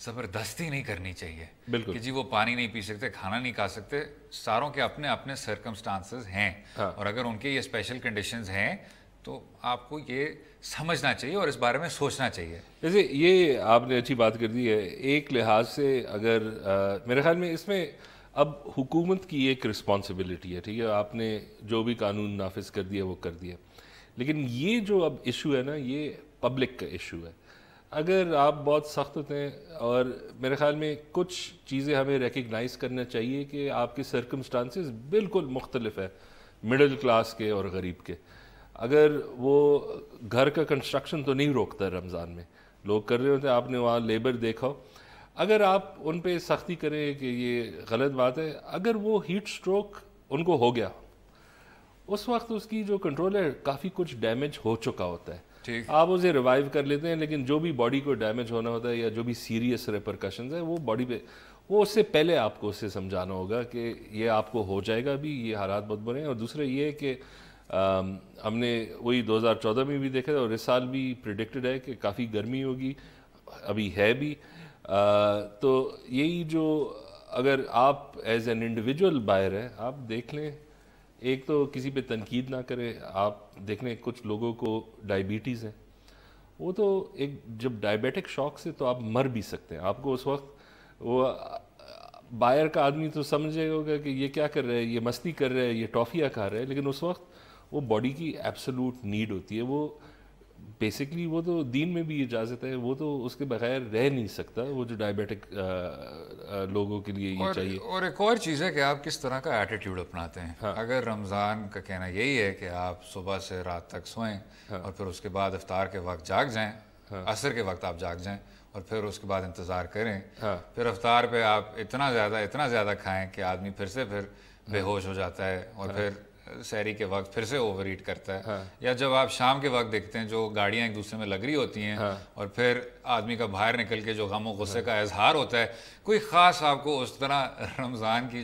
زبردستی نہیں کرنی چاہیے بالکل کہ جی وہ پانی نہیں پی سکتے, کھانا نہیں کھا سکتے. ساروں کے اپنے اپنے سرکمسٹانسز ہیں, اور اگر ان کے یہ اسپیشل کنڈیشنز ہیں تو آپ کو یہ سمجھنا چاہیے اور اس بارے میں سوچنا چاہیے. جیسے یہ آپ نے اچھی بات کر دی ہے. ایک لحاظ سے اگر میرے خیال میں اس میں اب حکومت کی ایک رسپانسبلٹی ہے, ٹھیک ہے, آپ نے جو بھی قانون نافذ کر دیا وہ کر دیا, لیکن یہ جو اب ایشو ہے نا, یہ پبلک کا ایشو ہے. اگر آپ بہت سخت ہوتے ہیں, اور میرے خیال میں کچھ چیزیں ہمیں ریکگنائز کرنا چاہیے کہ آپ کے سرکمسٹانسز بالکل مختلف ہے مڈل کلاس کے اور غریب کے. اگر وہ گھر کا کنسٹرکشن تو نہیں روکتا رمضان میں, لوگ کر رہے ہوتے ہیں, آپ نے وہاں لیبر دیکھا ہو, اگر آپ ان پہ سختی کریں کہ یہ غلط بات ہے, اگر وہ ہیٹ سٹروک ان کو ہو گیا, اس وقت اس کی جو کنٹرول ہے کافی کچھ ڈیمیج ہو چکا ہوتا ہے. آپ اسے ریوائیو کر لیتے ہیں, لیکن جو بھی باڈی کو ڈیمیج ہونا ہوتا ہے یا جو بھی سیریس ریپرکشنز ہیں وہ باڈی پہ, وہ اس سے پہلے آپ کو اسے سمجھانا ہوگا کہ یہ آپ کو ہو جائے گا بھی, یہ حالات بہت برے ہیں. اور دوسرا یہ ہے کہ ہم نے وہی 2014 میں بھی دیکھا تھا, اور اس سال بھی پریڈکٹڈ ہے کہ کافی گرمی ہوگی, ابھی ہے بھی. تو یہی جو اگر آپ ایز این انڈیویجول بائر ہیں, آپ دیکھ لیں, ایک تو کسی پہ تنقید نہ کریں. آپ دیکھ لیں کچھ لوگوں کو ڈائبٹیز ہے, وہ تو ایک جب ڈائبیٹک شوق سے تو آپ مر بھی سکتے ہیں. آپ کو اس وقت وہ بائر کا آدمی تو سمجھے ہوگا کہ یہ کیا کر رہا ہے, یہ مستی کر رہا ہے, یہ ٹافیاں کھا رہا ہے, لیکن اس وقت وہ باڈی کی ایبسولوٹ نیڈ ہوتی ہے. وہ بیسکلی وہ تو دین میں بھی اجازت ہے, وہ تو اس کے بغیر رہ نہیں سکتا, وہ جو ڈائبیٹک لوگوں کے لیے یہ چاہیے. اور ایک اور چیز ہے کہ آپ کس طرح کا ایٹیٹیوڈ اپناتے ہیں. اگر رمضان کا کہنا یہی ہے کہ آپ صبح سے رات تک سوئیں اور پھر اس کے بعد افطار کے وقت جاگ جائیں, عصر کے وقت آپ جاگ جائیں اور پھر اس کے بعد انتظار کریں, پھر افطار پہ آپ اتنا زیادہ کھائیں کہ آدمی پھر سے بے ہوش ہو جاتا ہے, اور پھر سحری کے وقت پھر سے اوور ایٹ کرتا ہے, یا جب آپ شام کے وقت دیکھتے ہیں جو گاڑیاں ایک دوسرے میں لگ رہی ہوتی ہیں, اور پھر آدمی کا باہر نکل کے جو غم و غصے کا اظہار ہوتا ہے. کوئی خاص آپ کو اس طرح رمضان کی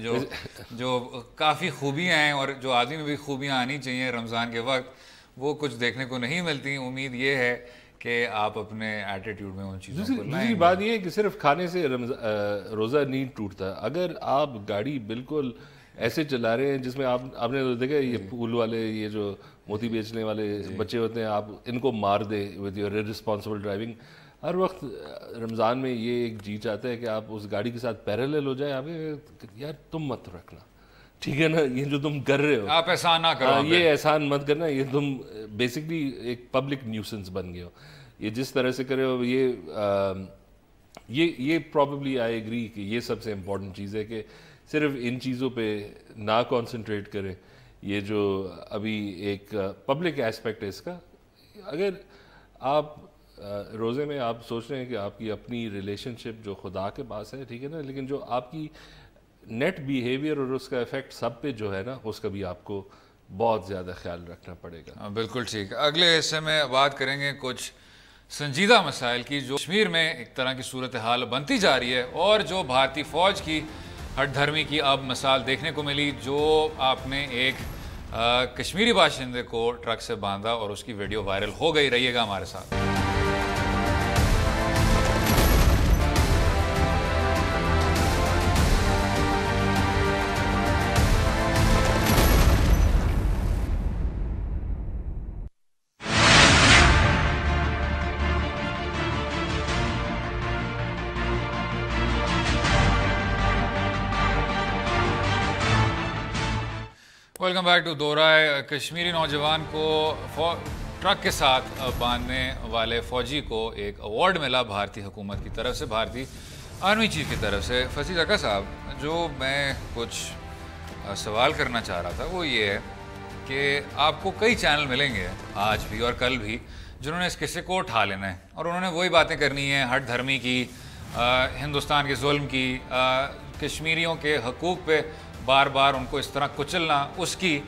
جو کافی خوبیاں ہیں اور جو آدمی میں بھی خوبیاں آنی چاہیے رمضان کے وقت, وہ کچھ دیکھنے کو نہیں ملتی. امید یہ ہے کہ آپ اپنے ایٹیٹیوڈ میں ان چیزوں کو لائیں. دوسری بات یہ ہے کہ صرف کھانے سے روزہ نہیں ٹوٹتا. اگر آپ گاڑی بالکل ایسے چلا رہے ہیں جس میں آپ نے دیکھا یہ پھول والے, یہ جو موتی بیچنے والے بچے ہوتے ہیں, آپ ان کو مار دیں ود یور ریسپانسبل ڈرائیونگ. ہر وقت رمضان میں یہ ایک جی چاہتا ہے کہ آپ اس گاڑی کے ساتھ پیرالل ہو جائیں. آپ یار تم مت رکھنا, ٹھیک ہے نا, یہ جو تم کر رہے ہو آپ احسان نہ کرو, یہ احسان مت کرنا, یہ تم بیسکلی ایک پبلک نیوسنس بن گئے ہو. یہ جس طرح سے کرے ہو, یہ پرابیبلی آئی ایگری کہ یہ سب سے امپورٹنٹ چیز ہے کہ صرف ان چیزوں پہ نہ کانسنٹریٹ کریں. یہ جو ابھی ایک پبلک ایسپیکٹ ہے اس کا, اگر آپ روزے میں آپ سوچ رہے ہیں کہ آپ کی اپنی ریلیشن شپ جو خدا کے پاس ہے, ٹھیک ہے نا, لیکن جو آپ کی نیٹ بیہیویئر اور اس کا افیکٹ سب پہ جو ہے نا, اس کا بھی آپ کو بہت زیادہ خیال رکھنا پڑے گا. بالکل ٹھیک. اگلے حصے میں بات کریں گے کچھ سنجیدہ مسائل کی جو کشمیر میں ایک طرح کی صورتحال بنتی جا رہی ہے, اور جو بھارتی فوج کی ہٹ دھرمی کی اب مثال دیکھنے کو ملی, جو آپ نے ایک کشمیری باشندے کو ٹرک سے باندھا اور اس کی ویڈیو وائرل ہو گئی. رہیے گا ہمارے ساتھ. ویلکم بیک ٹو دو رائے. کشمیری نوجوان کو ٹرک کے ساتھ باندھنے والے فوجی کو ایک ایوارڈ ملا بھارتی حکومت کی طرف سے, بھارتی آرمی چیف کی طرف سے. فصیح زکا صاحب, جو میں کچھ سوال کرنا چاہ رہا تھا وہ یہ ہے کہ آپ کو کئی چینل ملیں گے آج بھی اور کل بھی جنہوں نے اس قصے کو اٹھا لینا ہے, اور انہوں نے وہی باتیں کرنی ہیں ہٹ دھرمی کی, ہندوستان کے ظلم کی, کشمیریوں کے حقوق پہ بار بار ان کو اس طرح کچلنا اس کی.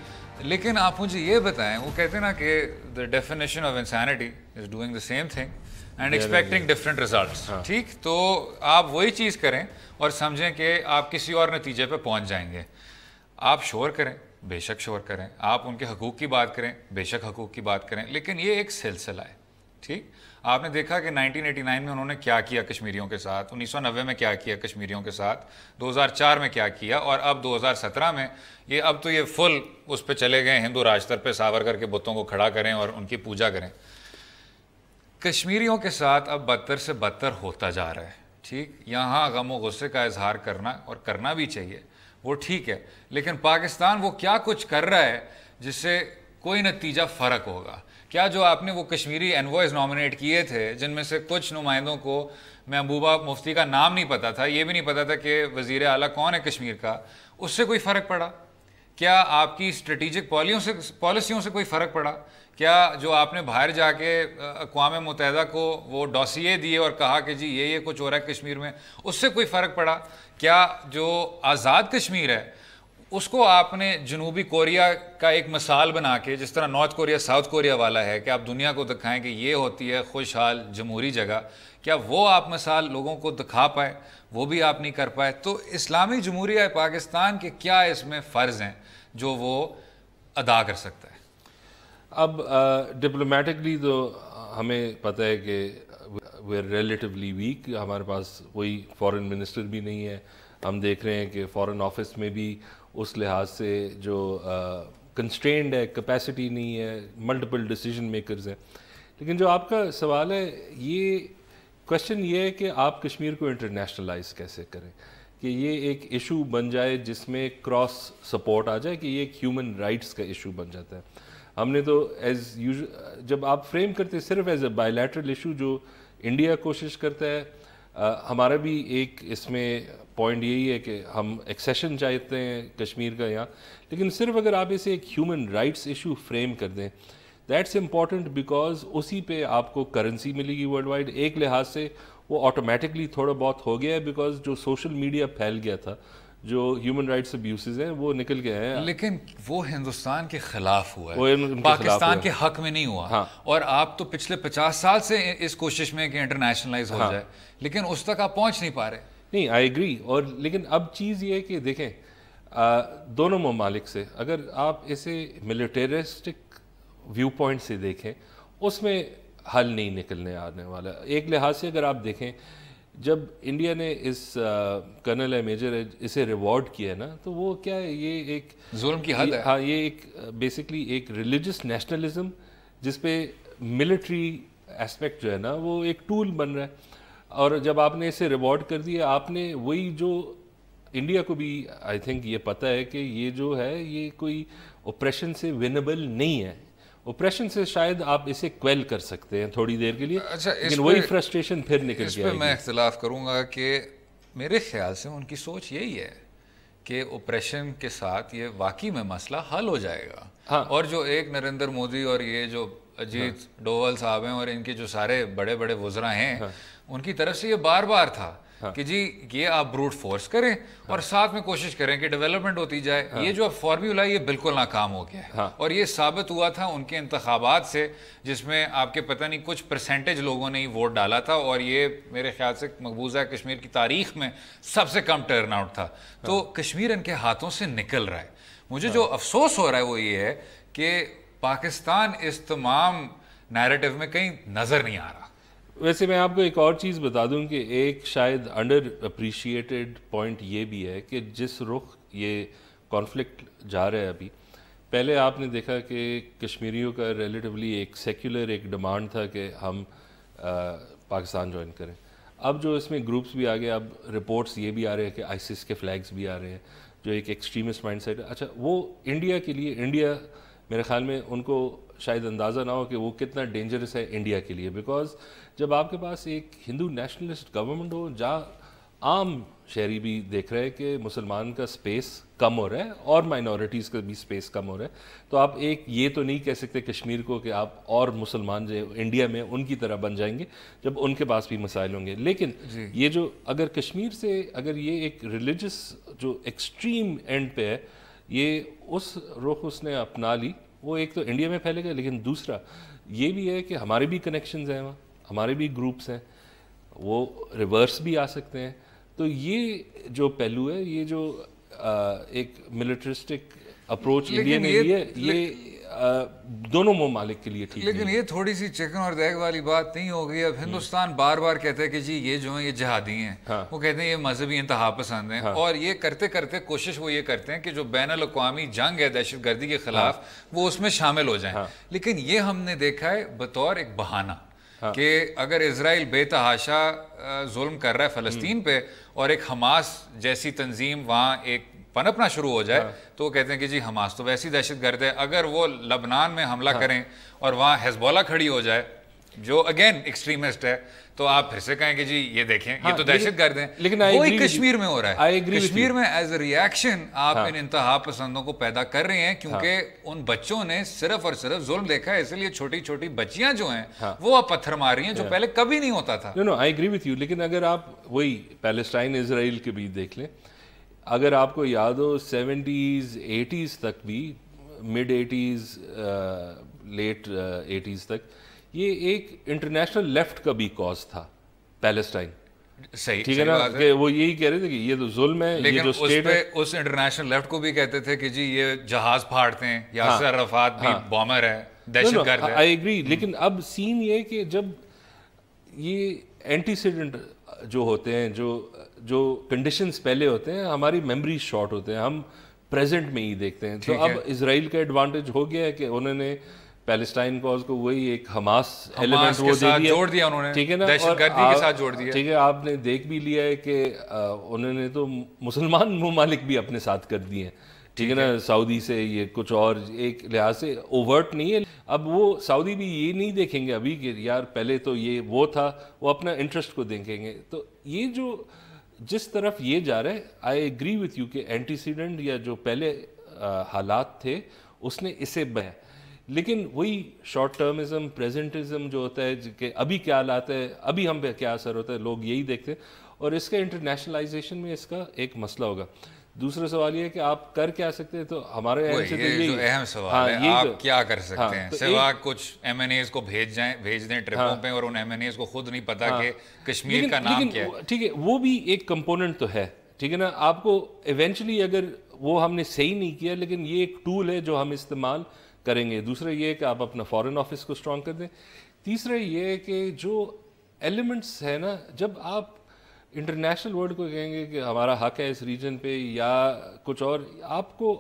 لیکن آپ مجھے یہ بتائیں, وہ کہتے ہیں نا کہ the definition of insanity is doing the same thing and expecting different results. ٹھیک, تو آپ وہی چیز کریں اور سمجھیں کہ آپ کسی اور نتیجے پہ پہنچ جائیں گے. آپ شور کریں, بے شک شور کریں, آپ ان کے حقوق کی بات کریں, بے شک حقوق کی بات کریں, لیکن یہ ایک سلسلہ ہے. ٹھیک. آپ نے دیکھا کہ 1989 میں انہوں نے کیا کیا کشمیریوں کے ساتھ, 1990 میں کیا کیا کشمیریوں کے ساتھ, 2004 میں کیا کیا, اور اب 2017 میں اب تو یہ فل اس پہ چلے گئے ہندو راجتر پہ, ساورکر کے بتوں کو کھڑا کریں اور ان کی پوجا کریں. کشمیریوں کے ساتھ اب بدتر سے بدتر ہوتا جا رہا ہے. ٹھیک, یہاں غم و غصے کا اظہار کرنا اور کرنا بھی چاہیے, وہ ٹھیک ہے, لیکن پاکستان وہ کیا کچھ کر رہا ہے جس سے کوئی نتیجہ فرق ہوگا؟ کیا جو آپ نے وہ کشمیری انوائز نامنیٹ کیے تھے, جن میں سے کچھ نمائندوں کو محبوبہ مفتی کا نام نہیں پتا تھا, یہ بھی نہیں پتا تھا کہ وزیر اعلیٰ کون ہے کشمیر کا, اس سے کوئی فرق پڑا؟ کیا آپ کی اسٹریٹجک پالیسیوں سے کوئی فرق پڑا؟ کیا جو آپ نے باہر جا کے اقوام متحدہ کو وہ ڈوسیے دیے اور کہا کہ جی یہ کچھ ہو رہا ہے کشمیر میں, اس سے کوئی فرق پڑا؟ کیا جو آزاد کشمیر ہے اس کو آپ نے جنوبی کوریا کا ایک مثال بنا کے, جس طرح نارتھ کوریا ساؤتھ کوریا والا ہے, کہ آپ دنیا کو دکھائیں کہ یہ ہوتی ہے خوشحال جمہوری جگہ, کیا وہ آپ مثال لوگوں کو دکھا پائے؟ وہ بھی آپ نہیں کر پائے. تو اسلامی جمہوریہ پاکستان کے کیا اس میں فرض ہیں جو وہ ادا کر سکتا ہے؟ اب ڈپلومیٹکلی تو ہمیں پتہ ہے کہ وی آر ریلیٹیولی ویک, ہمارے پاس کوئی فارن منسٹر بھی نہیں ہے. ہم دیکھ رہے ہیں کہ فارن آفس میں بھی اس لحاظ سے جو کنسٹرینڈ ہے, کیپیسٹی نہیں ہے, ملٹیپل ڈیسیجن میکرز ہیں. لیکن جو آپ کا سوال ہے, یہ کویشچن یہ ہے کہ آپ کشمیر کو انٹرنیشنلائز کیسے کریں, کہ یہ ایک ایشو بن جائے جس میں کراس سپورٹ آ جائے, کہ یہ ایک ہیومن رائٹس کا ایشو بن جاتا ہے. ہم نے تو جب آپ فریم کرتے صرف as a by lateral issue جو انڈیا کوشش کرتا ہے, ہمارا بھی ایک اس میں پوائنٹ یہی ہے کہ ہم ایکسیشن چاہتے ہیں کشمیر کا یہاں, لیکن صرف اگر آپ اسے ایک ہیومن رائٹس ایشو فریم کر دیں, دیٹس امپورٹنٹ, بیکاز اسی پہ آپ کو کرنسی ملے گی ورلڈ وائڈ. ایک لحاظ سے وہ آٹومیٹکلی تھوڑا بہت ہو گیا ہے, بیکاز جو سوشل میڈیا پھیل گیا تھا, جو ہیومن رائٹس ابیوسز ہیں وہ نکل گئے ہیں. لیکن وہ ہندوستان کے خلاف ہوا ہے, پاکستان کے حق میں نہیں ہوا. اور آپ تو پچھلے 50 سال سے اس کوشش میں کہ انٹرنیشنلائز ہو جائے, لیکن اس تک آپ پہنچ نہیں پا رہے. نہیں, آئی ایگری. اور لیکن اب چیز یہ ہے کہ دیکھیں, دونوں ممالک سے اگر آپ اسے ملیٹرسٹک ویو پوائنٹ سے دیکھیں, اس میں حل نہیں نکلنے آنے والا. ایک لحاظ سے اگر آپ دیکھیں, جب انڈیا نے اس کرنل ہے میجر ہے اسے ریوارڈ کیا ہے نا, تو وہ کیا ہے, یہ ایک ظلم کی حد ہے. ہاں, یہ ایک بیسکلی ایک ریلیجس نیشنلزم جس پہ ملٹری اسپیکٹ جو ہے نا وہ ایک ٹول بن رہا ہے. اور جب آپ نے اسے ریوارڈ کر دیا, آپ نے وہی جو انڈیا کو بھی آئی تھنک یہ پتہ ہے کہ یہ جو ہے یہ کوئی اوپریشن سے ونیبل نہیں ہے. اوپریشن سے شاید آپ اسے کویل کر سکتے ہیں تھوڑی دیر کے لیے, لیکن وہی فرسٹریشن پھر نکل اس کے پہ آئے گی. میں اختلاف کروں گا کہ میرے خیال سے ان کی سوچ یہی ہے کہ اوپریشن کے ساتھ یہ واقعی میں مسئلہ حل ہو جائے گا. اور جو ایک نریندر مودی اور یہ جو اجیت ڈوول صاحب ہیں اور ان کے جو سارے بڑے بڑے وزراء ہیں, ان کی طرف سے یہ بار بار تھا کہ جی یہ آپ بروٹ فورس کریں اور ساتھ میں کوشش کریں کہ ڈیولپمنٹ ہوتی جائے. یہ جو فارمولا یہ بالکل ناکام ہو گیا ہے, اور یہ ثابت ہوا تھا ان کے انتخابات سے, جس میں آپ کے پتہ نہیں کچھ پرسنٹیج لوگوں نے ہی ووٹ ڈالا تھا, اور یہ میرے خیال سے مقبوضہ کشمیر کی تاریخ میں سب سے کم ٹرن آؤٹ تھا. تو کشمیر ان کے ہاتھوں سے نکل رہا ہے. مجھے جو افسوس ہو رہا ہے وہ یہ ہے کہ پاکستان اس تمام نیریٹو میں کہیں نظر نہیں آ رہا. ویسے میں آپ کو ایک اور چیز بتا دوں کہ ایک شاید انڈر اپریشیٹڈ پوائنٹ یہ بھی ہے کہ جس رخ یہ کانفلکٹ جا رہا ہے ابھی, پہلے آپ نے دیکھا کہ کشمیریوں کا ریلیٹیولی ایک سیکولر ایک ڈیمانڈ تھا کہ ہم پاکستان جوائن کریں. اب جو اس میں گروپس بھی آ گئے, اب رپورٹس یہ بھی آ رہے ہیں کہ آئیسس کے فلیگز بھی آ رہے ہیں, جو ایک ایکسٹریمسٹ مائنڈ سیٹ ہے. اچھا, وہ انڈیا کے لیے, انڈیا میرے خیال میں ان کو شاید اندازہ نہ ہو کہ وہ کتنا ڈینجرس ہے انڈیا کے لیے, بیکاز جب آپ کے پاس ایک ہندو نیشنلسٹ گورنمنٹ ہو جہاں عام شہری بھی دیکھ رہے ہیں کہ مسلمان کا سپیس کم ہو رہا ہے اور مائنورٹیز کا بھی سپیس کم ہو رہا ہے, تو آپ ایک یہ تو نہیں کہہ سکتے کشمیر کو کہ آپ اور مسلمان جو انڈیا میں ان کی طرح بن جائیں گے جب ان کے پاس بھی مسائل ہوں گے. لیکن یہ جو اگر کشمیر سے اگر یہ ایک ریلیجس جو ایکسٹریم اینڈ پہ ہے, یہ اس رخ اس نے اپنا لی, وہ ایک تو انڈیا میں پھیلے گا, لیکن دوسرا یہ بھی ہے کہ ہمارے بھی کنیکشنز ہیں وہاں, ہمارے بھی گروپس ہیں, وہ ریورس بھی آ سکتے ہیں. تو یہ جو پہلو ہے, یہ جو ایک ملٹرسٹک اپروچ انڈیا نے لی ہے, یہ دونوں ممالک کے لیے ٹھیک نہیں. لیکن یہ تھوڑی سی چکن اور دیگ والی بات نہیں ہو گئی. اب ہندوستان بار بار کہتا ہے کہ جی یہ جو ہیں یہ جہادی ہیں, وہ کہتے ہیں یہ مذہبی انتہا پسند ہیں, اور یہ کرتے کرتے کوشش وہ یہ کرتے ہیں کہ جو بین الاقوامی جنگ ہے دہشت گردی کے خلاف وہ اس میں شامل ہو جائیں. لیکن یہ ہم نے دیکھا ہے بطور ایک بہانہ کہ اگر اسرائیل بے تحاشا ظلم کر رہا ہے فلسطین پہ اور ایک حماس جیسی تنظیم وہاں ایک پنپنا شروع ہو جائے تو وہ کہتے ہیں کہ جی حماس تو ویسی دہشت گرد ہے. اگر وہ لبنان میں حملہ کریں اور وہاں حزب اللہ کھڑی ہو جائے جو اگین ایکسٹریمسٹ ہے تو آپ پھر سے کہیں کہ جی یہ دیکھیں یہ تو دہشت گرد ہیں. لیکن وہی کشمیر میں ہو رہا ہے. کشمیر میں ایز اے ریئیکشن آپ ان انتہا پسندوں کو پیدا کر رہے ہیں کیونکہ ان بچوں نے صرف اور صرف ظلم دیکھا ہے, اس لیے چھوٹی چھوٹی بچیاں جو ہیں وہ اب پتھر مار رہی ہیں جو پہلے کبھی نہیں ہوتا تھا. نو آئی ایگری وتھ یو. لیکن اگر آپ وہی پیلسٹائن اسرائیل کے بیچ دیکھ لیں, اگر آپ کو یاد ہو 70s 80s تک بھی, مڈ 80s لیٹ 80s تک یہ ایک انٹرنیشنل لیفٹ کا بھی کاز تھا پیلسٹائن. صحیح, ٹھیک ہے نا, کہ وہ یہی کہہ رہے تھے کہ یہ تو ظلم ہے. لیکن اس انٹرنیشنل لیفٹ کو بھی کہتے تھے کہ جی یہ جہاز پھاڑتے ہیں, یاسر عرفات بھی بومر ہے, دہشت گرد ہے. I agree. لیکن اب سین یہ کہ جب یہ اینٹیسیڈنٹ جو ہوتے ہیں, جو کنڈیشنز پہلے ہوتے ہیں, ہماری میموری شارٹ ہوتے ہیں, ہم پریزنٹ میں ہی دیکھتے ہیں. تو اب اسرائیل کا ایڈوانٹیج ہو گیا ہے کہ انہوں نے پیلسٹائن کاز کو وہی ایک حماس ایلیمنٹ وہ جوڑ دیا انہوں نے, ٹھیک ہے نا, دہشت گردی کے ساتھ جوڑ دیا. ٹھیک ہے, آپ نے دیکھ بھی لیا ہے کہ انہوں نے تو مسلمان ممالک بھی اپنے ساتھ کر دیے ہیں. ٹھیک ہے نا, سعودی سے یہ کچھ اور ایک لحاظ سے اوورٹ نہیں ہے. اب وہ سعودی بھی یہ نہیں دیکھیں گے ابھی کہ یار پہلے تو یہ وہ تھا, وہ اپنا انٹرسٹ کو دیکھیں گے. تو یہ جو جس طرف یہ جا رہا ہے, آئی ایگری وتھ یو کہ اینٹیسیڈنٹ یا جو پہلے حالات تھے اس نے اسے بہا. لیکن وہی شارٹ ٹرمزم پریزنٹزم جو ہوتا ہے کہ ابھی کیا حالات ہے, ابھی ہم پہ کیا اثر ہوتا ہے, لوگ یہی دیکھتے ہیں. اور اس کا انٹرنیشنلائزیشن میں اس کا ایک مسئلہ ہوگا. دوسرا سوال یہ ہے کہ آپ کر کیا سکتے ہیں. تو ہمارے جو اہم سوال ہے آپ کیا کر سکتے ہیں سوا کچھ ایم این ایز کو بھیج دیں ٹرپوں پہ, اور ان ایم این ایز کو خود نہیں پتا کہ کشمیر کا نام کیا ہے. ٹھیک ہے, وہ بھی ایک کمپوننٹ تو ہے. ٹھیک ہے نا, آپ کو ایونچولی اگر وہ ہم نے صحیح نہیں کیا, لیکن یہ ایک ٹول ہے جو ہم استعمال کریں گے. دوسرا یہ ہے کہ آپ اپنا فارن آفس کو اسٹرانگ کر دیں. تیسرا یہ ہے کہ جو ایلیمنٹس ہے نا, جب آپ انٹرنیشنل ورلڈ کو کہیں گے کہ ہمارا حق ہے اس ریجن پہ یا کچھ اور, آپ کو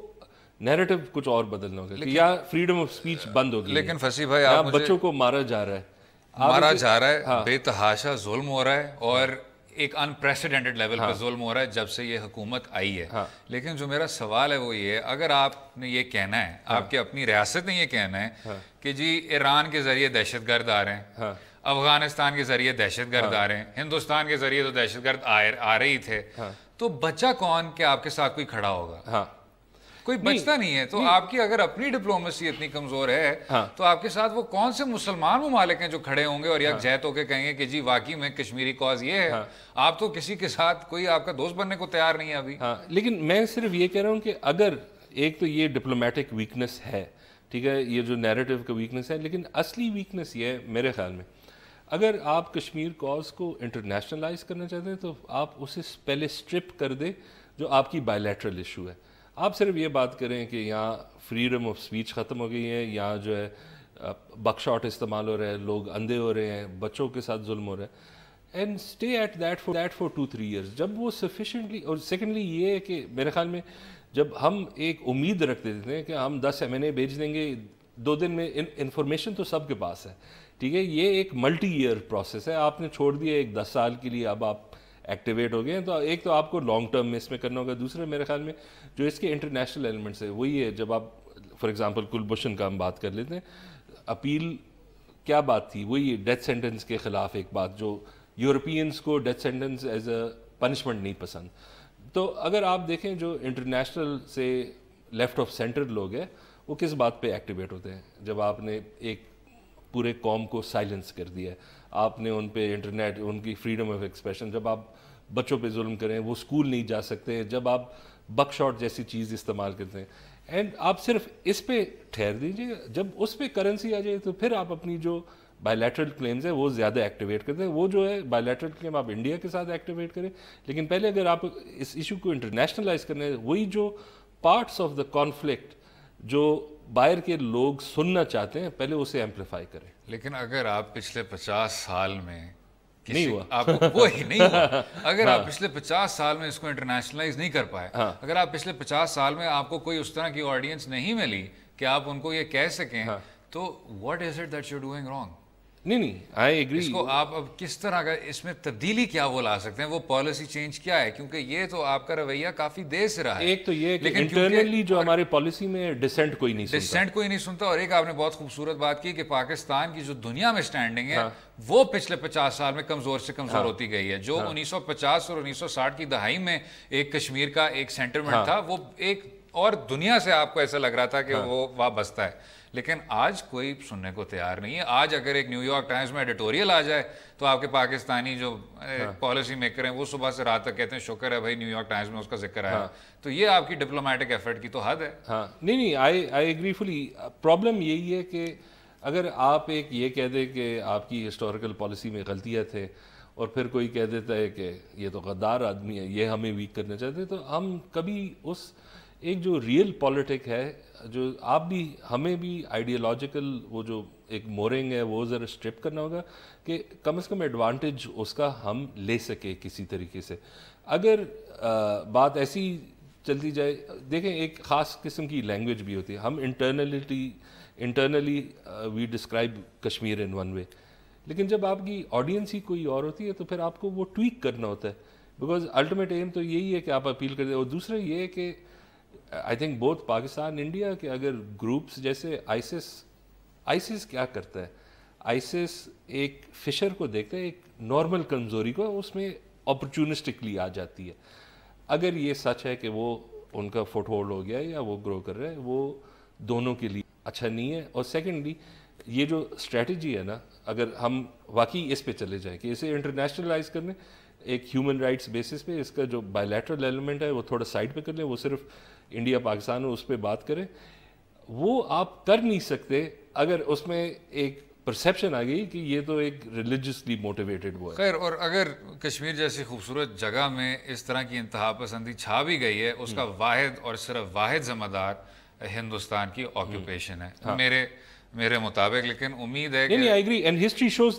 نیریٹو کچھ اور بدلنا ہوگا کہ یا فریڈم آف اسپیچ بند ہوگی. لیکن فصیح بھائی آپ بچوں کو مارا جا رہا ہے, بے تحاشا ظلم ہو رہا ہے, اور ایک انپریسیڈنٹڈ لیول پہ ظلم ہو رہا ہے جب سے یہ حکومت آئی ہے. لیکن جو میرا سوال ہے وہ یہ ہے, اگر آپ نے یہ کہنا ہے, آپ کی اپنی ریاست نے یہ کہنا ہے کہ جی ایران کے ذریعے دہشت گرد آ رہے ہیں, افغانستان کے ذریعے دہشت گرد آ رہے ہیں, ہندوستان کے ذریعے تو دہشت گرد آ رہے ہی تھے, تو بچہ کون کہ آپ کے ساتھ کوئی کھڑا ہوگا؟ کوئی بچتا نہیں ہے. تو آپ کی اگر اپنی ڈپلومیسی اتنی کمزور ہے تو آپ کے ساتھ وہ کون سے مسلمان ممالک ہیں جو کھڑے ہوں گے اور یکجہت ہو کے کہیں گے کہ جی واقعی میں کشمیری کاز یہ ہے. آپ تو کسی کے ساتھ کوئی آپ کا دوست بننے کو تیار نہیں ہے ابھی. لیکن میں صرف یہ کہہ رہا ہوں کہ اگر ایک تو یہ ڈپلومیٹک ویکنس ہے, ٹھیک ہے, یہ جو نیریٹو کا ویکنس ہے, لیکن اصلی ویکنس یہ ہے میرے خیال میں, اگر آپ کشمیر کاز کو انٹرنیشنلائز کرنا چاہتے ہیں تو آپ اسے پہلے اسٹرپ کر دیں جو آپ کی بائیلیٹرل ایشو ہے. آپ صرف یہ بات کریں کہ یہاں فریڈم آف اسپیچ ختم ہو گئی ہے, یہاں جو ہے بک شاٹ استعمال ہو رہا ہے, لوگ اندھے ہو رہے ہیں, بچوں کے ساتھ ظلم ہو رہا ہے, and stay at that for 2-3 years. جب وہ سفیشینٹلی, اور سیکنڈلی یہ ہے کہ میرے خیال میں جب ہم ایک امید رکھتے تھے کہ ہم 10 MNA بھیج دیں گے 2 دن میں, انفارمیشن تو سب کے پاس ہے, ٹھیک ہے, یہ ایک ملٹی ایئر پروسیس ہے. آپ نے چھوڑ دیا ایک 10 سال کے لیے, اب آپ ایکٹیویٹ ہو گئے ہیں, تو ایک تو آپ کو لانگ ٹرم میں اس میں کرنا ہوگا. دوسرے میرے خیال میں جو اس کے انٹرنیشنل ایلیمنٹس ہے وہی ہے, جب آپ فار ایگزامپل کلبھوشن کا ہم بات کر لیتے ہیں, اپیل کیا بات تھی, وہی ڈیتھ سینٹنس کے خلاف ایک بات, جو یورپینس کو death sentence as a punishment نہیں پسند. تو اگر آپ دیکھیں جو انٹرنیشنل سے لیفٹ آف سینٹر لوگ ہیں وہ کس بات پہ ایکٹیویٹ ہوتے ہیں, جب آپ نے ایک پورے قوم کو سائلنس کر دیا ہے, آپ نے ان پہ انٹرنیٹ, ان کی فریڈم آف ایکسپریشن, جب آپ بچوں پہ ظلم کریں, وہ اسکول نہیں جا سکتے, جب آپ بک شاٹ جیسی چیز استعمال کرتے ہیں, اینڈ آپ صرف اس پہ ٹھہر دیجیے. جب اس پہ کرنسی آ جائے تو پھر آپ اپنی جو بائیلیٹرل کلیمز ہیں وہ زیادہ ایکٹیویٹ کرتے ہیں. وہ جو ہے بائیلیٹرل کلیم آپ انڈیا کے ساتھ ایکٹیویٹ کریں, لیکن پہلے اگر آپ اس ایشو کو انٹرنیشنلائز کرنا ہے, وہی جو پارٹس آف دا کانفلکٹ جو باہر کے لوگ سننا چاہتے ہیں پہلے اسے ایمپلیفائی کریں. لیکن اگر آپ پچھلے 50 سال میں نہیں ہوا آپ وہی نہیں ہوا اگر آپ پچھلے 50 سال میں اس کو انٹرنیشنلائز نہیں کر پائے, اگر آپ پچھلے 50 سال میں آپ کو کوئی اس طرح کی آڈینس نہیں ملی کہ آپ ان کو یہ کہہ سکیں, تو what is it that you are doing wrong? نہیں آئی ایگری. اس کو آپ اب کس طرح کا, اس میں تبدیلی کیا وہ لا سکتے ہیں, وہ پالیسی چینج کیا ہے؟ کیونکہ یہ تو آپ کا رویہ کافی دیر سے رہا ہے. ایک تو یہ کہ انٹرنلی جو ہمارے پالیسی میں ڈسینٹ کوئی نہیں سنتا, اور ایک آپ نے بہت خوبصورت بات کی کہ پاکستان کی جو دنیا میں سٹینڈنگ ہے وہ پچھلے 50 سال میں کمزور سے کمزور ہوتی گئی ہے. جو 1950 اور 1960 کی دہائی میں ایک کشمیر کا ایک سینٹیمنٹ تھا, وہ ایک اور دنیا سے آپ کو ایسا لگ رہا تھا کہ وہ وابستہ ہے, لیکن آج کوئی سننے کو تیار نہیں ہے. آج اگر ایک نیو یارک ٹائمز میں ایڈیٹوریل آ جائے تو آپ کے پاکستانی جو پالیسی میکر ہیں وہ صبح سے رات تک کہتے ہیں شکر ہے بھائی نیو یارک ٹائمز میں اس کا ذکر آیا. تو یہ آپ کی ڈپلومیٹک ایفرٹ کی تو حد ہے. نہیں آئی ایگری فلی. پرابلم یہی ہے کہ اگر آپ ایک یہ کہہ دیں کہ آپ کی ہسٹوریکل پالیسی میں غلطیاں تھے اور پھر کوئی کہہ دیتا ہے کہ یہ تو غدار آدمی ہے, یہ ہمیں ویک کرنا چاہتے ہیں, تو ہم کبھی اس ایک جو ریئل پالیٹک ہے, جو آپ بھی ہمیں بھی آئیڈیالوجیکل وہ جو ایک مورنگ ہے وہ ذرا اسٹرپ کرنا ہوگا کہ کم از کم ایڈوانٹیج اس کا ہم لے سکے کسی طریقے سے. اگر بات ایسی چلتی جائے, دیکھیں ایک خاص قسم کی لینگویج بھی ہوتی ہے. ہم internally we describe Kashmir in one way, لیکن جب آپ کی آڈینس ہی کوئی اور ہوتی ہے تو پھر آپ کو وہ ٹویک کرنا ہوتا ہے, بیکاز الٹیمیٹ ایم تو یہی ہے کہ آپ اپیل کرتے ہیں. اور دوسرا یہ ہے کہ I think both Pakistan India کہ اگر گروپس جیسے آئیسس کیا کرتا ہے, آئیسس ایک فشر کو دیکھتا ہے, ایک نارمل کمزوری کو اس میں اپرچونسٹکلی آ جاتی ہے. اگر یہ سچ ہے کہ وہ ان کا فٹ ہولڈ ہو گیا ہے یا وہ گرو کر رہے ہیں, وہ دونوں کے لیے اچھا نہیں ہے. اور سیکنڈلی یہ جو اسٹریٹجی ہے نا, اگر ہم واقعی اس پہ چلے جائیں کہ اسے انٹرنیشنلائز کرنے ایک ہیومن رائٹس بیسس پہ, اس کا جو بائیلیٹرل ایلیمنٹ ہے وہ تھوڑا سائڈ پہ کر لیں, وہ صرف انڈیا پاکستان اس پہ بات کریں, وہ آپ کر نہیں سکتے اگر اس میں ایک پرسیپشن آ گئی کہ یہ تو ایک ریلیجسلی موٹیویٹڈ وہ ہے. خیر, اور اگر کشمیر جیسی خوبصورت جگہ میں اس طرح کی انتہا پسندی چھا بھی گئی ہے, اس کا واحد اور صرف واحد ذمہ دار ہندوستان کی آکوپیشن ہے میرے مطابق. لیکن امید ہے کہ ہسٹری شوز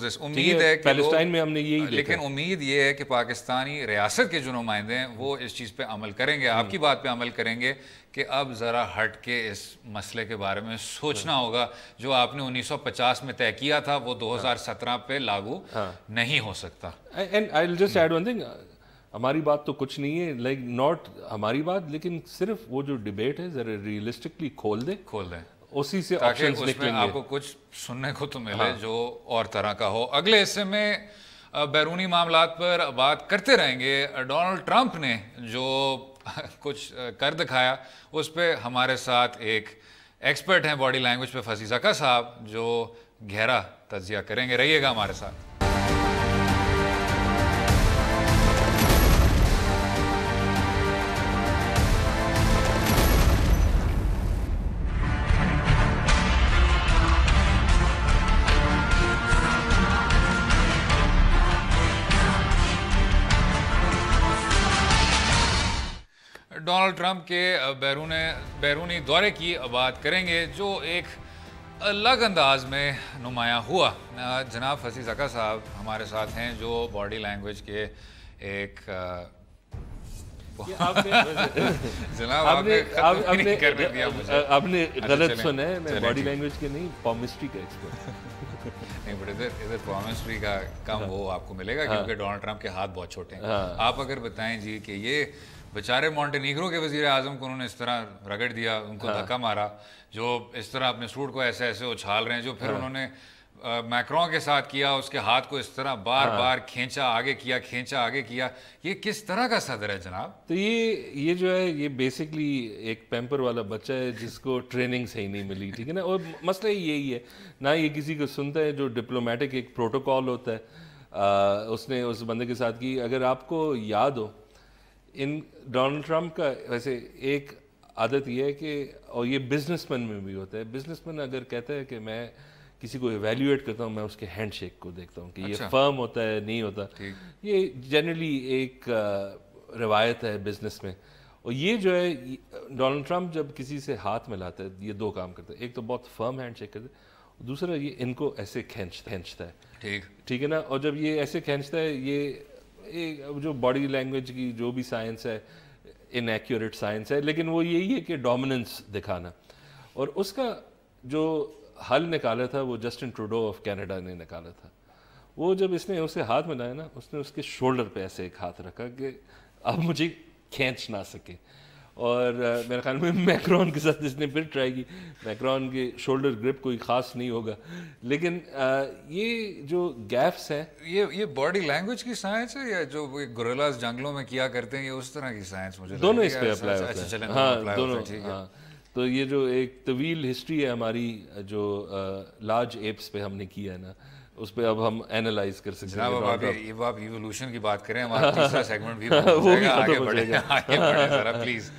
دس, امید ہے کہ پیلسٹائن میں ہم نے یہی دیکھا, لیکن امید یہ ہے کہ پاکستانی ریاست کے جو نمائندے ہیں وہ اس چیز پہ عمل کریں گے, آپ کی بات پہ عمل کریں گے کہ اب ذرا ہٹ کے اس مسئلے کے بارے میں سوچنا ہوگا. جو آپ نے 1950 میں طے کیا تھا وہ 2017 پہ لاگو نہیں ہو سکتا. And I will just add one thing, ہماری بات تو کچھ نہیں ہے, لائک ناٹ ہماری بات, لیکن صرف وہ جو ڈبیٹ ہے ذرا ریئلسٹکلی کھول دیں اسی سے آپشنز نکلیں گے, آپ کو کچھ سننے کو تو ملے جو اور طرح کا ہو. اگلے حصے میں بیرونی معاملات پر بات کرتے رہیں گے. ڈونلڈ ٹرمپ نے جو کچھ کر دکھایا اس پہ ہمارے ساتھ ایک ایکسپرٹ ہیں باڈی لینگویج پہ, فضی زکا صاحب, جو گہرا تجزیہ کریں گے. رہیے گا ہمارے ساتھ. ڈونلڈ ٹرمپ کے بیرونی دورے کی بات کریں گے جو ایک الگ انداز میں نمایاں ہوا. جناب فضی زکا صاحب ہمارے ساتھ ہیں جو باڈی لینگویج کے ایک جناب آپ نے غلط سنا ہے, میں باڈی لینگویج کے نہیں پالمسٹری کا ایکسپرٹ نہیں, بٹ ادھر پالمسٹری کا کم وہ آپ کو ملے گا کیونکہ ڈونلڈ ٹرمپ کے ہاتھ بہت چھوٹے ہیں. آپ اگر بتائیں جی کہ یہ بیچارے مونٹینیگرو کے وزیر اعظم کو انہوں نے اس طرح رگڑ دیا, ان کو دھکا مارا, جو اس طرح اپنے سوٹ کو ایسے اچھال رہے ہیں, جو پھر انہوں نے میکرون کے ساتھ کیا, اس کے ہاتھ کو اس طرح بار بار کھینچا آگے کیا, یہ کس طرح کا صدر ہے جناب؟ تو یہ جو ہے یہ بیسکلی ایک پیمپر والا بچہ ہے جس کو ٹریننگ صحیح نہیں ملی, ٹھیک ہے نا. اور مسئلہ یہی ہے, نہ یہ کسی کو سنتا ہے. جو ڈپلومیٹک ایک پروٹوکال ہوتا ہے اس نے اس بندے کے ساتھ کی. اگر آپ کو یاد ہو, ان ڈونلڈ ٹرمپ کا ویسے ایک عادت یہ ہے کہ, اور یہ بزنس مین میں بھی ہوتا ہے, بزنس مین اگر کہتا ہے کہ میں کسی کو ایویلیویٹ کرتا ہوں, میں اس کے ہینڈ شیک کو دیکھتا ہوں کہ یہ فرم ہوتا ہے نہیں ہوتا. یہ جنرلی ایک روایت ہے بزنس میں. اور یہ جو ہے ڈونلڈ ٹرمپ جب کسی سے ہاتھ ملاتا ہے یہ دو کام کرتا ہے, ایک تو بہت فرم ہینڈ شیک کرتا ہے, دوسرا یہ ان کو ایسے کھینچتا ہے, ٹھیک ہے نا. اور جب یہ ایسے کھینچتا ہے, یہ جو باڈی لینگویج کی جو بھی سائنس ہے انیکیوریٹ سائنس ہے, لیکن وہ یہی ہے کہ ڈومیننس دکھانا. اور اس کا جو حل نکالا تھا وہ جسٹن ٹروڈو آف کینیڈا نے نکالا تھا. وہ جب اس نے اسے ہاتھ ملایا نا, اس نے اس کے شولڈر پہ ایسے ایک ہاتھ رکھا کہ اب مجھے کھینچ نہ سکے. اور میرے خیال میں میکرون کے ساتھ اس نے پھر ٹرائی کی. میکرون کے شولڈر گرپ کوئی خاص نہیں ہوگا, لیکن یہ جو گیپس ہیں یہ باڈی لینگویج کی سائنس ہے یا جو گوریلاز جنگلوں میں کیا کرتے ہیں یہ اس طرح کی سائنس؟ مجھے دونوں اس پہ اپلائی ہوتا ہے. ہاں دونوں. ہاں تو یہ جو ایک طویل ہسٹری ہے ہماری جو لارج ایپس پہ ہم نے کیا ہے نا, اس پہ اب ہم اینالائز کر سکتے ہیں. جناب آپ ایوولوشن کی بات کریں, ہمارا تیسرا سیگمنٹ بھی آگے بڑھے ذرا پلیز.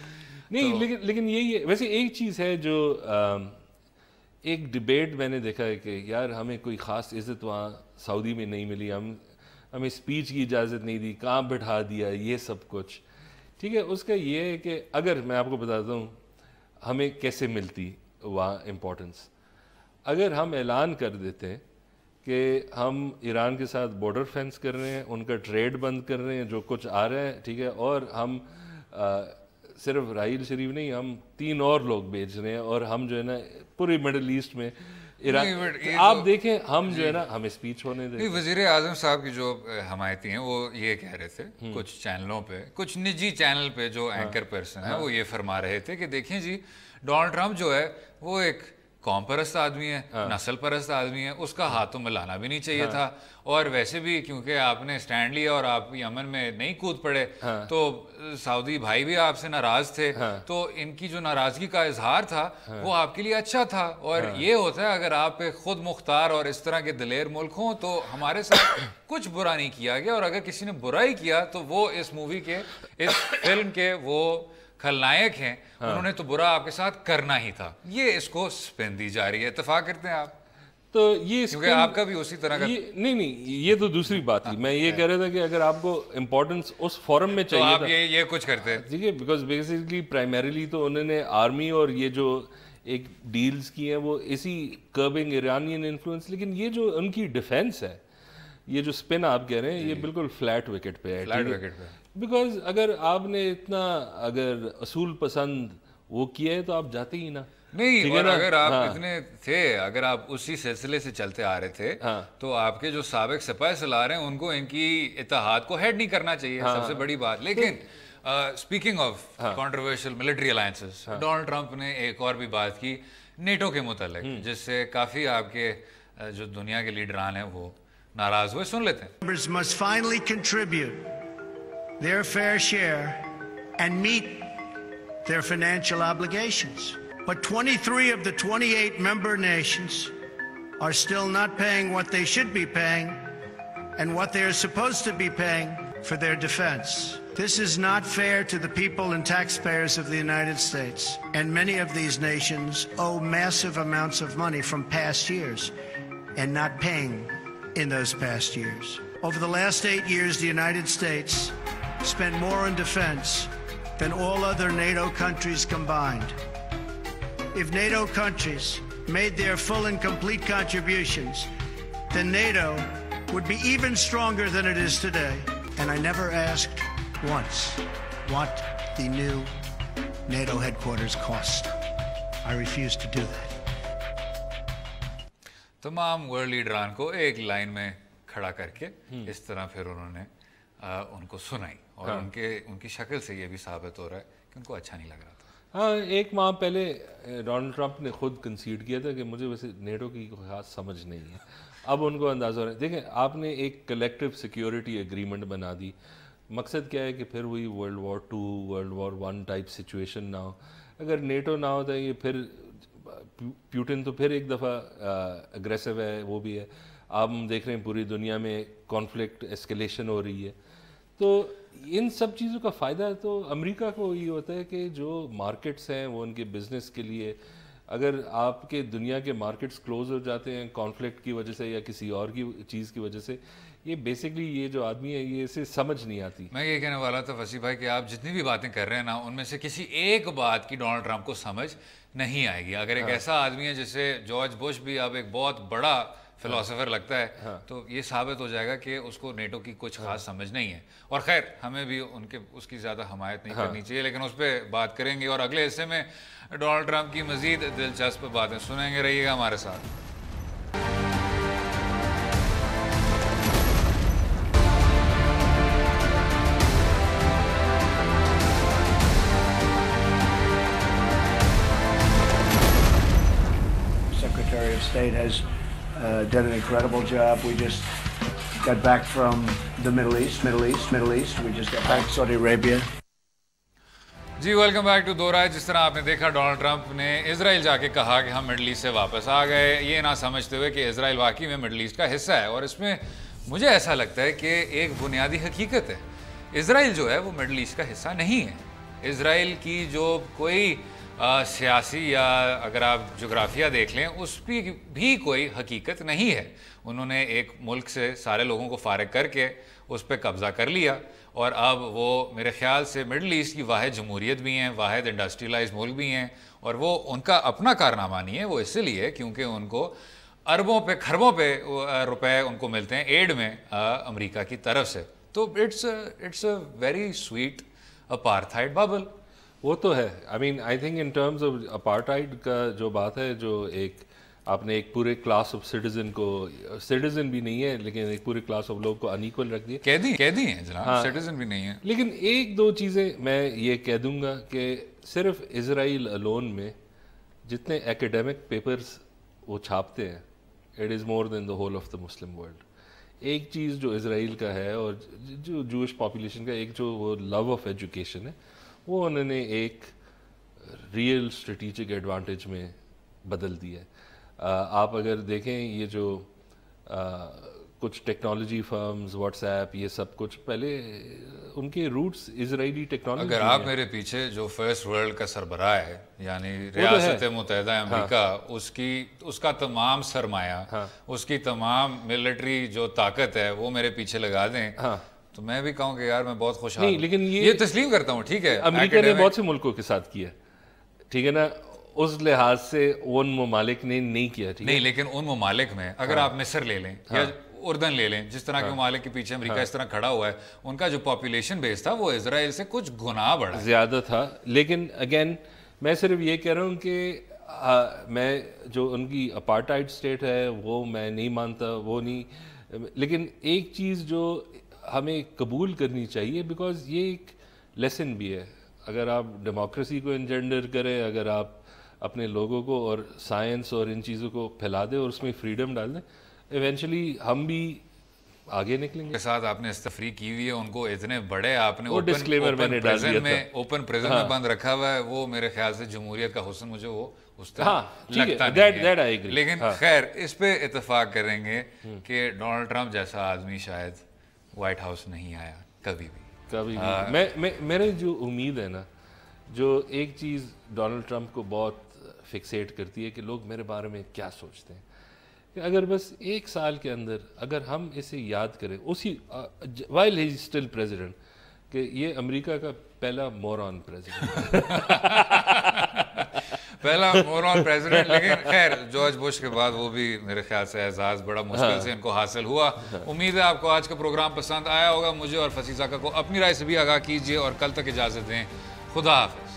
نہیں لیکن یہی ہے. ویسے ایک چیز ہے جو ایک ڈبیٹ میں نے دیکھا ہے کہ یار ہمیں کوئی خاص عزت وہاں سعودی میں نہیں ملی, ہمیں اسپیچ کی اجازت نہیں دی, کہاں بٹھا دیا, یہ سب کچھ ٹھیک ہے. اس کا یہ ہے کہ اگر میں آپ کو بتاتا ہوں ہمیں کیسے ملتی وہاں امپورٹنس, اگر ہم اعلان کر دیتے کہ ہم ایران کے ساتھ بارڈر فینس کر رہے ہیں, ان کا ٹریڈ بند کر رہے ہیں, جو کچھ آ رہا ہے ٹھیک ہے, اور ہم صرف راحیل شریف نہیں, ہم 3 اور لوگ بھیج رہے ہیں, اور ہم جو ہے نا پوری مڈل ایسٹ میں ایران, آپ دیکھیں ہم جو ہے نا ہمیں اسپیچ ہونے دیں. وزیر اعظم صاحب کی جو حمایتی ہیں وہ یہ کہہ رہے تھے کچھ چینلوں پہ, کچھ نجی چینل پہ جو اینکر پرسن ہے وہ یہ فرما رہے تھے کہ دیکھیں جی ڈونلڈ ٹرمپ جو ہے وہ ایک قوم پرست آدمی ہے, نسل پرست آدمی ہے, اس کا ہاتھوں میں لانا بھی نہیں چاہیے تھا. اور ویسے بھی کیونکہ آپ نے اسٹینڈ لیا اور آپ یمن میں نہیں کود پڑے تو سعودی بھائی بھی آپ سے ناراض تھے, تو ان کی جو ناراضگی کا اظہار تھا وہ آپ کے لیے اچھا تھا. اور یہ ہوتا ہے اگر آپ ایک خود مختار اور اس طرح کے دلیر ملک ہوں تو ہمارے ساتھ کچھ برا نہیں کیا گیا, اور اگر کسی نے برا ہی کیا تو وہ اس مووی کے, اس فلم کے وہ کھلنائک ہیں, انہوں نے تو برا آپ کے ساتھ کرنا ہی تھا. یہ اس کو سپن دی جا رہی ہے. اتفاق کرتے ہیں آپ؟ تو یہ کیونکہ آپ کا بھی اسی طرح کا نہیں یہ تو دوسری بات تھی. میں یہ کہہ رہا تھا کہ اگر آپ کو امپورٹنس اس فورم میں چاہیے آپ یہ کچھ کرتے ٹھیک ہے, بیکاز بیسکلی پرائمریلی تو انہوں نے آرمی اور یہ جو ایک ڈیلز کی ہیں وہ اسی کربنگ ایرانین انفلوئنس, لیکن یہ جو ان کی ڈیفینس ہے, یہ جو سپن آپ کہہ رہے ہیں یہ بالکل فلیٹ وکٹ پہ ہے. فلیٹ وکٹ پہ بیکاز اگر آپ نے اتنا اگر اصول پسند وہ کیا ہے تو آپ جاتے ہی نا. نہیں, اور اگر آپ اتنے تھے, اگر آپ اسی سلسلے سے چلتے آ رہے تھے تو آپ کے جو سابق سپاہ سالار ہیں ان کو ان کی اتحاد کو ہیڈ نہیں کرنا چاہیے, سب سے بڑی بات. لیکن speaking of controversial military alliances, Donald Trump نے ایک اور بھی بات کی نیٹو کے متعلق, جس سے کافی آپ کے جو دنیا کے لیڈران ہیں وہ ناراض ہوئے. سن لیتے ہیں. Members must finally contribute their fair share and meet their financial obligations. But 23 of the 28 member nations are still not paying what they should be paying and what they are supposed to be paying for their defense. This is not fair to the people and taxpayers of the United States. And many of these nations owe massive amounts of money from past years and not paying in those past years. Over the last 8 years, the United States spent more on defense than all other NATO countries combined. If NATO countries made their full and complete contributions, then NATO would be even stronger than it is today. And I never asked once what the new NATO headquarters cost. I refused to do that. تمام world لیڈران کو ایک line میں کھڑا کر کے اس طرح پھر انہوں نے ان کو سنائی, اور ان کی شکل سے یہ بھی ثابت ہو رہا ہے کہ ان کو اچھا نہیں لگ رہا تھا. ہاں, 1 ماہ پہلے ڈونلڈ ٹرمپ نے خود کنسیڈ کیا تھا کہ مجھے ویسے نیٹو کی کوئی خاص سمجھ نہیں ہے. اب ان کو اندازہ ہو رہا ہے. دیکھیں آپ نے ایک کلیکٹیو سیکیورٹی ایگریمنٹ بنا دی, مقصد کیا ہے کہ پھر وہی world war 2 world war 1 type situation نہ ہو. اگر نیٹو نہ ہوتا ہے یہ پھر پیوٹن تو پھر ایک دفعہ اگریسو ہے, وہ بھی ہے. آپ ہم دیکھ رہے ہیں پوری دنیا میں کانفلکٹ اسکیلیشن ہو رہی ہے. تو ان سب چیزوں کا فائدہ تو امریکہ کو یہ ہوتا ہے کہ جو مارکیٹس ہیں وہ ان کے بزنس کے لیے اگر آپ کے دنیا کے مارکیٹس کلوز ہو جاتے ہیں کانفلکٹ کی وجہ سے یا کسی اور کی چیز کی وجہ سے, یہ بیسکلی یہ جو آدمی ہے یہ اسے سمجھ نہیں آتی. میں یہ کہنے والا تھا وسیع بھائی کہ آپ جتنی بھی باتیں کر رہے ہیں نا, ان میں سے کسی ایک بات کی ڈونلڈ ٹرمپ کو سمجھ نہیں آئے گی. اگر ایک ایسا آدمی ہے جسے جارج بش بھی اب ایک بہت بڑا فلاسفر لگتا ہے, تو یہ ثابت ہو جائے گا کہ اس کو نیٹو کی کچھ خاص سمجھ نہیں ہے. اور خیر ہمیں بھی اس کی زیادہ حمایت نہیں کرنی چاہیے, لیکن اس پہ بات کریں گے. اور اگلے حصے میں ڈونلڈ ٹرمپ کی مزید دلچسپ باتیں سنیں گے. رہیے گا ہمارے ساتھ. Secretary of State has done an incredible job. We just got back from the Middle East. We just got back to Saudi Arabia. جی ویلکم بیک ٹو دو رائے. جس طرح آپ نے دیکھا ڈونلڈ ٹرمپ نے اسرائیل جا کے کہا کہ ہم مڈل ایسٹ سے واپس آ گئے, یہ نہ سمجھتے ہوئے کہ اسرائیل واقعی میں مڈل ایسٹ کا حصہ ہے. اور اس میں مجھے ایسا لگتا ہے کہ ایک بنیادی حقیقت ہے, اسرائیل جو ہے وہ مڈل ایسٹ کا حصہ نہیں ہے. اسرائیل کی جو کوئی سیاسی یا اگر آپ جغرافیہ دیکھ لیں اس پہ بھی کوئی حقیقت نہیں ہے. انہوں نے ایک ملک سے سارے لوگوں کو فارغ کر کے اس پہ قبضہ کر لیا, اور اب وہ میرے خیال سے مڈل ایسٹ کی واحد جمہوریت بھی ہیں, واحد انڈسٹریلائز ملک بھی ہیں. اور وہ ان کا اپنا کارنامہ نہیں ہے, وہ اس لیے کیونکہ ان کو اربوں پہ کھربوں پہ روپے ان کو ملتے ہیں ایڈ میں امریکہ کی طرف سے. تو it's a very sweet apartheid bubble. وہ تو ہے. I mean I think in terms of apartheid کا جو بات ہے, جو ایک آپ نے ایک پورے کلاس آف سٹیزن کو, سٹیزن بھی نہیں ہے لیکن ایک پورے کلاس آف لوگ کو انیکول رکھ دیا. قیدی ہیں جناب, سٹیزن بھی نہیں ہیں. لیکن ایک دو چیزیں میں یہ کہہ دوں گا کہ صرف اسرائیل الون میں جتنے ایکیڈیمک پیپرز وہ چھاپتے ہیں, it is more than the whole of the Muslim world. ایک چیز جو اسرائیل کا ہے اور جو جوش پاپولیشن کا ایک جو وہ لو آف ایجوکیشن ہے, وہ انہوں نے ایک ریئل اسٹریٹجک ایڈوانٹیج میں بدل دیا ہے. آپ اگر دیکھیں یہ جو کچھ ٹیکنالوجی فرمز, واٹس ایپ, یہ سب کچھ پہلے ان کے روٹس اسرائیلی ٹیکنالوجی. اگر آپ میرے پیچھے جو فرسٹ ورلڈ کا سربراہ ہے یعنی ریاست متحدہ امریکہ, اس کا تمام سرمایہ, اس کی تمام ملٹری جو طاقت ہے وہ میرے پیچھے لگا دیں, تو میں بھی کہوں کہ یار میں بہت خوشحال ہوں. لیکن یہ تسلیم کرتا ہوں, ٹھیک ہے امریکہ نے بہت سے ملکوں کے ساتھ کیا, ٹھیک ہے نا, اس لحاظ سے ان ممالک نے نہیں کیا. نہیں, لیکن ان ممالک میں اگر آپ مصر لے لیں یا اردن لے لیں, جس طرح کے ممالک کے پیچھے امریکہ اس طرح کھڑا ہوا ہے, ان کا جو پاپولیشن بیس تھا وہ اسرائیل سے کچھ گنا بڑا زیادہ تھا. لیکن اگین میں صرف یہ کہہ رہا ہوں کہ میں جو ان کی اپارٹائڈ سٹیٹ ہے وہ میں نہیں مانتا, وہ نہیں. لیکن ایک چیز جو ہمیں قبول کرنی چاہیے, بیکاز یہ ایک لیسن بھی ہے. اگر آپ ڈیموکریسی کو انجنڈر کریں, اگر آپ اپنے لوگوں کو اور سائنس اور ان چیزوں کو پھیلا دیں اور اس میں فریڈم ڈال دیں, ایونچولی ہم بھی آگے نکلیں گے. کے ساتھ آپ نے استفریح کی ہوئی ہے, ان کو اتنے بڑے آپ نے اوپن پریزن میں بند رکھا ہوا ہے, وہ میرے خیال سے جمہوریت کا حسن مجھے وہ اس طرح لگتا نہیں ہے. لیکن خیر اس پہ اتفاق کریں گے کہ ڈونلڈ ٹرمپ جیسا آدمی شاید وائٹ ہاؤس نہیں آیا کبھی بھی. میرے جو امید ہے نا, جو ایک چیز ڈونلڈ ٹرمپ کو بہت فکسیٹ کرتی ہے کہ لوگ میرے بارے میں کیا سوچتے ہیں, کہ اگر بس ایک سال کے اندر اگر ہم اسے یاد کریں اسی وائل ہی اسٹل پریزیڈنٹ, کہ یہ امریکہ کا پہلا مورون پریزیڈنٹ پہلا مورون پریزیڈنٹ. لیکن خیر جارج بش کے بعد وہ بھی میرے خیال سے اعزاز بڑا مشکل سے ان کو حاصل ہوا. امید ہے آپ کو آج کا پروگرام پسند آیا ہوگا. مجھے اور فصیح زکا کو اپنی رائے سے بھی آگاہ کیجیے, اور کل تک اجازت دیں. خدا حافظ.